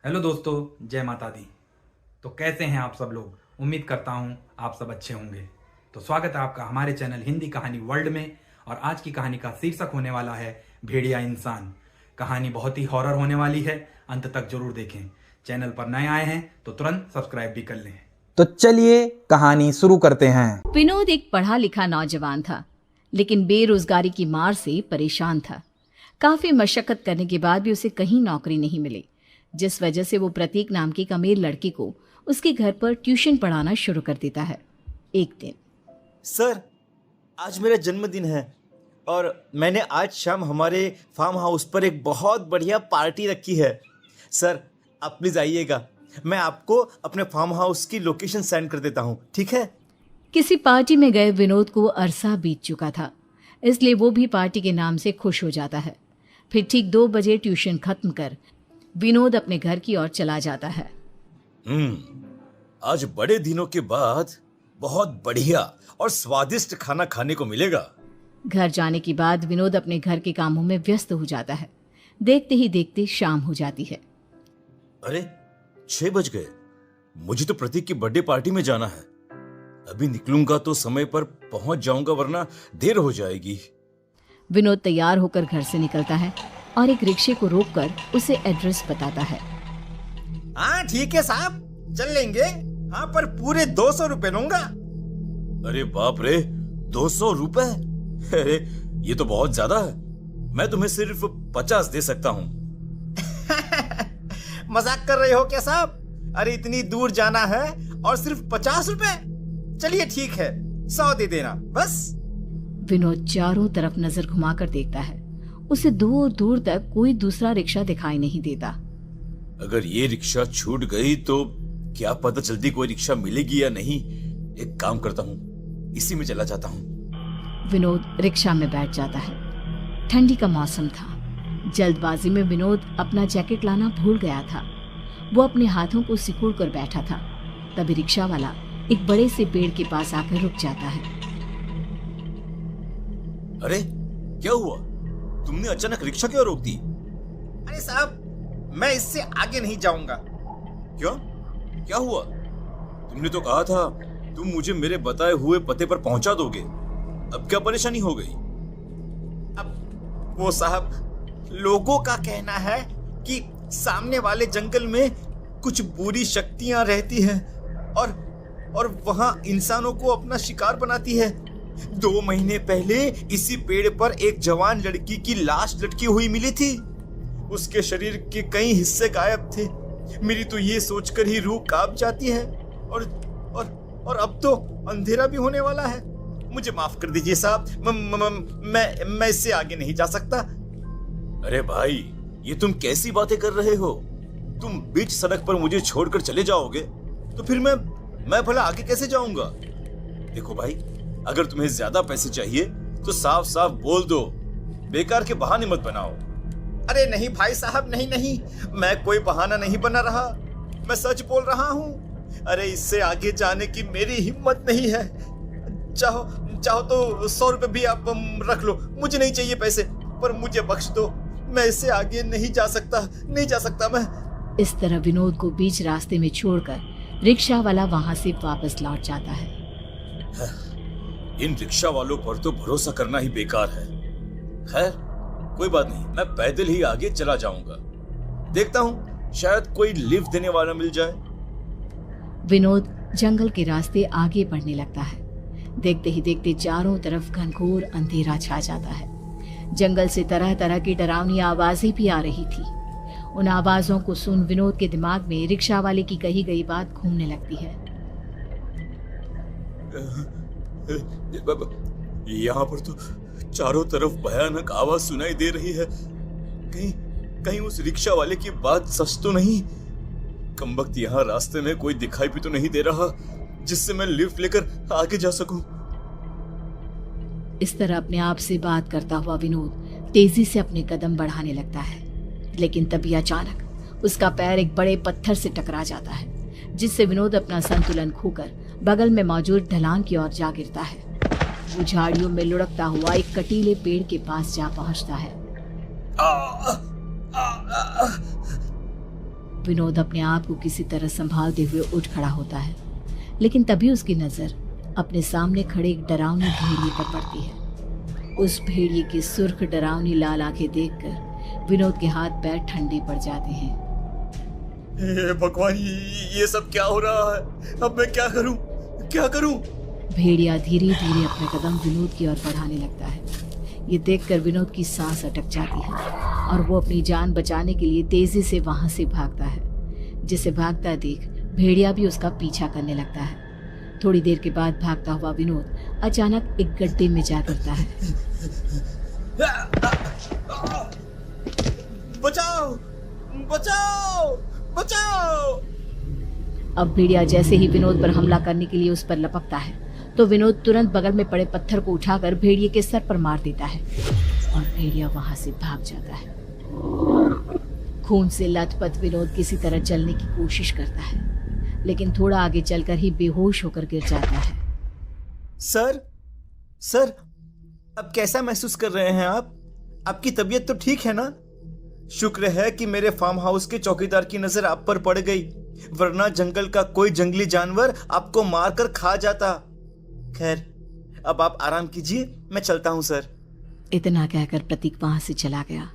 Hello दोस्तों, जय माता दी। तो कैसे हैं आप सब लोग? उम्मीद करता हूं आप सब अच्छे होंगे। तो स्वागत है आपका हमारे चैनल हिंदी कहानी वर्ल्ड में। और आज की कहानी का शीर्षक होने वाला है भेड़िया इंसान। कहानी बहुत ही हॉरर होने वाली है, अंत तक जरूर देखें। चैनल पर नए आए हैं तो तुरंत सब्सक्राइब भी कर लें। तो चलिए कहानी शुरू करते हैं। विनोद एक पढ़ा लिखा नौजवान था, लेकिन बेरोजगारी की मार से परेशान था। काफी मशक्कत करने के बाद भी उसे कहीं नौकरी नहीं मिली, जिस वजह से वो प्रतीक नाम की एक अमीर लड़की को उसके घर पर ट्यूशन पढ़ाना शुरू कर देता है। एक दिन सर, आज मेरा जन्मदिन है और मैंने आज शाम हमारे फार्म हाउस पर एक बहुत बढ़िया पार्टी रखी है। सर, आप प्लीज़ आइएगा। मैं आपको अपने फार्म हाउस की लोकेशन सेंड कर देता हूँ, ठीक है? किसी पार्टी में गए विनोद को अरसा बीत चुका था, इसलिए वो भी पार्टी के नाम से खुश हो जाता है। फिर ठीक 2 बजे ट्यूशन खत्म कर विनोद अपने घर की ओर चला जाता है। आज बड़े दिनों के बाद बहुत बढ़िया और स्वादिष्ट खाना खाने को मिलेगा। घर जाने के बाद विनोद अपने घर के कामों में व्यस्त हो जाता है। देखते ही देखते शाम हो जाती है। अरे 6 बज गए। मुझे तो प्रतीक की बर्थडे पार्टी में जाना है। अभी निकलूंगा तो समय पर पहुंच जाऊंगा, वरना देर हो जाएगी। विनोद तैयार होकर घर से निकलता है और एक रिक्शे को रोककर उसे एड्रेस बताता है। हाँ ठीक है साहब, चल लेंगे। हाँ, पर पूरे 200 रुपए लूंगा। अरे बाप रे, 200 रुपए? अरे ये तो बहुत ज्यादा है। मैं तुम्हें सिर्फ 50 दे सकता हूँ। मजाक कर रहे हो क्या साहब? अरे इतनी दूर जाना है और सिर्फ 50 रुपए? चलिए ठीक है, 100 दे देना बस। विनोद चारों तरफ नजर घुमाकर देखता है। उसे दूर दूर तक कोई दूसरा रिक्शा दिखाई नहीं देता। अगर ये रिक्शा छूट गई तो क्या पता जल्दी कोई रिक्शा मिलेगी या नहीं। एक काम करता हूँ, इसी में चला जाता हूँ। विनोद रिक्शा में बैठ जाता है। ठंडी का मौसम था। जल्दबाजी में विनोद अपना जैकेट लाना भूल गया था। वो अपने हाथों को सिकुड़ कर बैठा था। तभी रिक्शा वाला एक बड़े से पेड़ के पास आकर रुक जाता है। अरे क्या हुआ? तुमने अचानक रिक्शा क्यों रोक दी? अरे साहब, मैं इससे आगे नहीं जाऊंगा। क्यों? क्या हुआ? तुमने तो कहा था तुम मुझे मेरे बताए हुए पते पर पहुंचा दोगे। अब क्या परेशानी हो गई? अब वो साहब, लोगों का कहना है कि सामने वाले जंगल में कुछ बुरी शक्तियां रहती हैं और वहां इंसानों को अपना शिकार बनाती है। 2 महीने पहले इसी पेड़ पर एक जवान लड़की की लाश लटकी हुई मिली थी। उसके शरीर के कई हिस्से गायब थे। मेरी तो ये सोचकर ही रूह कांप जाती है। और अब तो अंधेरा भी होने वाला है। मुझे माफ कर दीजिए साहब, मैं इससे आगे नहीं जा सकता। अरे भाई, ये तुम कैसी बातें कर रहे हो? तुम बीच सड़क पर मुझे छोड़कर चले जाओगे तो फिर मैं भला आगे कैसे जाऊंगा? देखो भाई, अगर तुम्हें ज्यादा पैसे चाहिए तो साफ साफ बोल दो, बेकार के बहाने मत बनाओ। अरे नहीं भाई साहब, नहीं, मैं कोई बहाना नहीं बना रहा। मैं सच बोल रहा हूँ। अरे इससे आगे जाने की मेरी हिम्मत नहीं है। चाहो तो 100 रुपए भी आप रख लो। मुझे नहीं चाहिए पैसे, पर मुझे बख्श दो। मैं इससे आगे नहीं जा सकता मैं। इस तरह विनोद को बीच रास्ते में छोड़कर रिक्शा वाला वहां से वापस लौट जाता है। इन रिक्शा वालों पर तो भरोसा करना ही बेकार है। खैर कोई बात नहीं, मैं पैदल ही आगे चला जाऊंगा। देखता हूँ, शायद कोई लिफ्ट देने वाला मिल जाए। विनोद जंगल के रास्ते आगे बढ़ने लगता है। देखते ही देखते चारों तरफ घनघोर अंधेरा छा जाता है। जंगल से तरह तरह की डरावनी आवाजें भी आ रही थी। उन आवाजों को सुन विनोद के दिमाग में रिक्शा वाले की कही गई बात घूमने लगती है। यहाँ पर तो चारों तरफ भयानक आवाज सुनाई दे रही है। कहीं उस रिक्शा वाले की बात सच तो नहीं? कमबख्त, यहाँ रास्ते में कोई दिखाई भी तो नहीं दे रहा जिससे मैं लिफ्ट लेकर आगे जा सकूं। इस तरह अपने आप से बात करता हुआ विनोद तेजी से अपने कदम बढ़ाने लगता है, लेकिन तभी अचानक उसका पैर एक बड़े पत्थर से टकरा जाता है, जिससे विनोद अपना संतुलन खोकर बगल में मौजूद ढलान की ओर जा गिरता है। वो झाड़ियों में लुढ़कता हुआ एक कटीले पेड़ के पास जा पहुंचता है। विनोद अपने आप को किसी तरह संभालते हुए उठ खड़ा होता है, लेकिन तभी उसकी नजर अपने सामने खड़े एक डरावने भेड़िए पर पड़ती है। उस भेड़िए की सुर्ख डरावनी लाल आंखें देखकर विनोद के हाथ पैर ठंडे पड़ जाते हैं। हे भगवान, ये सब क्या हो रहा है? अब मैं क्या करूं? क्या करूं? भेड़िया धीरे धीरे अपने कदम विनोद की ओर बढ़ाने लगता है। ये देखकर विनोद की सांस अटक जाती है और वो अपनी जान बचाने के लिए तेजी से वहां से भागता है। जिसे भागता देख भेड़िया भी उसका पीछा करने लगता है। थोड़ी देर के बाद भागता हुआ विनोद अचानक एक गड्ढे में जा गिरता है। बचाओ! बचाओ! बचाओ! अब भेड़िया जैसे ही विनोद पर हमला करने के लिए उस पर लपकता है तो विनोद तुरंत बगल में पड़े पत्थर को उठाकर भेड़िए के सर पर मार देता है और भेड़िया वहां से भाग जाता है। खून से लथपथ विनोद किसी तरह चलने की कोशिश करता है, लेकिन थोड़ा आगे चलकर ही बेहोश होकर गिर जाता है। सर, अब कैसा महसूस कर रहे हैं आप? आपकी तबीयत तो ठीक है ना? शुक्र है कि मेरे फार्म हाउस के चौकीदार की नजर आप पर पड़ गई, वरना जंगल का कोई जंगली जानवर आपको मारकर खा जाता। खैर, अब आप आराम कीजिए, मैं चलता हूं सर। इतना कहकर प्रतीक वहां से चला गया।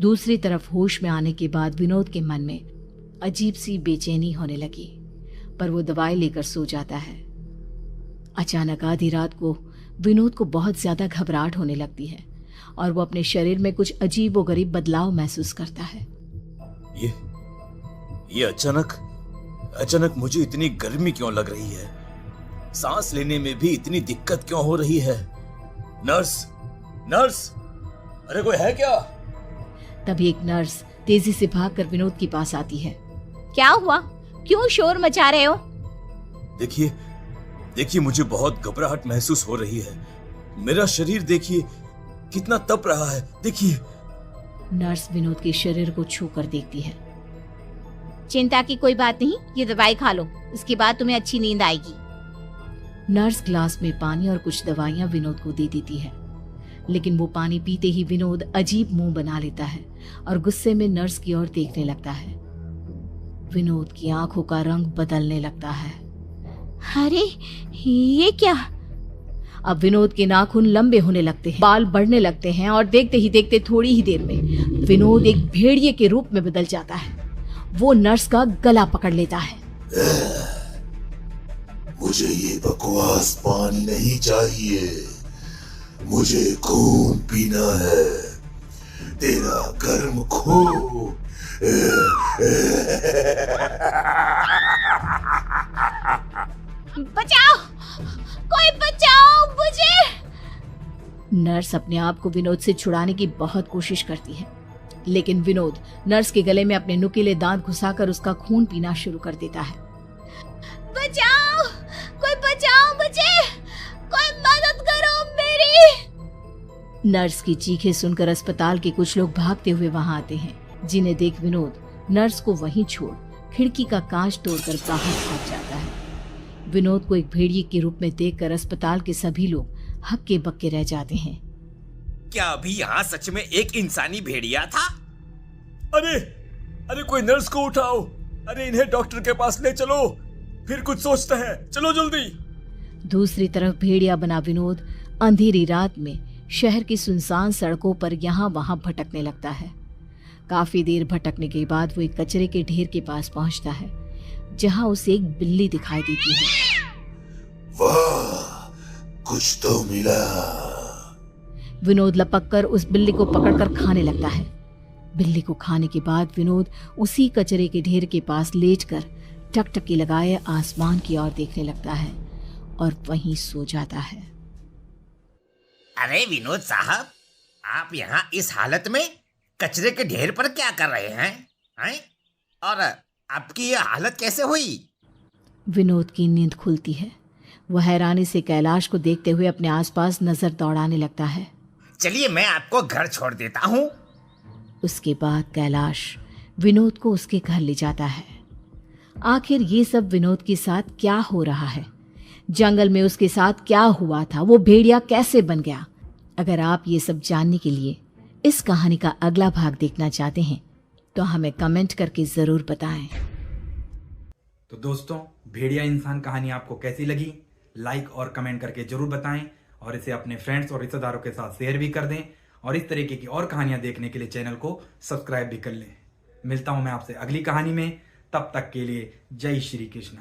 दूसरी तरफ होश में आने के बाद विनोद के मन में अजीब सी बेचैनी होने लगी, पर वो दवाई लेकर सो जाता है। अचानक आधी रात को विनोद को बहुत ज्यादा घबराहट होने लगती है और वो अपने शरीर में कुछ अजीबोगरीब बदलाव महसूस करता है। ये अचानक मुझे इतनी गर्मी क्यों लग रही है? सांस लेने में भी इतनी दिक्कत क्यों हो रही है? नर्स, अरे कोई है क्या? तभी एक नर्स तेजी से भागकर विनोद के पास आती है। क्या हुआ? क्यों शोर मचा रहे हो? देखिए मुझे बहुत घबराहट महसूस हो रही है। मेरा शरीर देखिए कितना तप रहा है, देखिए। नर्स विनोद के शरीर को छूकर देखती है। चिंता की कोई बात नहीं, ये दवाई खा लो, इसके बाद तुम्हें अच्छी नींद आएगी। नर्स ग्लास में पानी और कुछ दवाइयां विनोद को दे देती है, लेकिन वो पानी पीते ही विनोद अजीब मुंह बना लेता है और गुस्से में नर्स की ओर देखने लगता है। विनोद की आंखों का रंग बदलने लगता है। अरे ये क्या? अब विनोद के नाखून लंबे होने लगते हैं, बाल बढ़ने लगते हैं और देखते ही देखते थोड़ी ही देर में विनोद एक भेड़िए के रूप में बदल जाता है। वो नर्स का गला पकड़ लेता है। मुझे ये बकवास पानी नहीं चाहिए, मुझे खून पीना है, तेरा गर्म खून। बचाओ, कोई बचाओ मुझे! नर्स अपने आप को विनोद से छुड़ाने की बहुत कोशिश करती है, लेकिन विनोद नर्स के गले में अपने नुकीले दांत घुसाकर उसका खून पीना शुरू कर देता है। बचाओ, कोई बचाओ मुझे, कोई मदद करो मेरी! नर्स की चीखें सुनकर अस्पताल के कुछ लोग भागते हुए वहां आते हैं, जिन्हें देख विनोद नर्स को वहीं छोड़ खिड़की का कांच तोड़कर बाहर भाग जाता है। विनोद को एक भेड़िए के रूप में देखकर अस्पताल के सभी लोग हक्के बक्के रह जाते हैं। क्या अभी यहाँ सच में एक इंसानी भेड़िया था? अरे कोई नर्स को उठाओ, अरे इन्हें डॉक्टर के पास ले चलो, फिर कुछ सोचते हैं, चलो जल्दी। दूसरी तरफ भेड़िया बना विनोद अंधेरी रात में शहर की सुनसान सड़कों पर यहाँ वहां भटकने लगता है। काफी देर भटकने के बाद वो एक कचरे के ढेर के पास पहुंचता है, जहां उसे एक बिल्ली दिखाई देती है। वाह, कुछ तो मिला। विनोद लपककर उस बिल्ली को पकड़कर खाने लगता है। बिल्ली को खाने के बाद विनोद उसी कचरे के ढेर के पास लेटकर टकटकी लगाए आसमान की ओर देखने लगता है और वहीं सो जाता है। अरे विनोद साहब, आप यहाँ इस हालत में कचरे के ढेर पर क्या कर रहे हैं? और आपकी ये हालत कैसे हुई? विनोद की नींद खुलती है। वह हैरानी से कैलाश को देखते हुए अपने आसपास नजर दौड़ाने लगता है। चलिए मैं आपको घर छोड़ देता हूँ। उसके बाद कैलाश विनोद को उसके घर ले जाता है। आखिर ये सब विनोद के साथ क्या हो रहा है? जंगल में उसके साथ क्या हुआ था? वो भेड़िया कैसे बन गया? अगर आप ये सब जानने के लिए इस कहानी का अगला भाग देखना चाहते हैं तो हमें कमेंट करके जरूर बताएं। तो दोस्तों, भेड़िया इंसान कहानी आपको कैसी लगी? लाइक और कमेंट करके जरूर बताएं और इसे अपने फ्रेंड्स और रिश्तेदारों के साथ शेयर भी कर दें और इस तरीके की और कहानियां देखने के लिए चैनल को सब्सक्राइब भी कर लें। मिलता हूं मैं आपसे अगली कहानी में, तब तक के लिए जय श्री कृष्ण।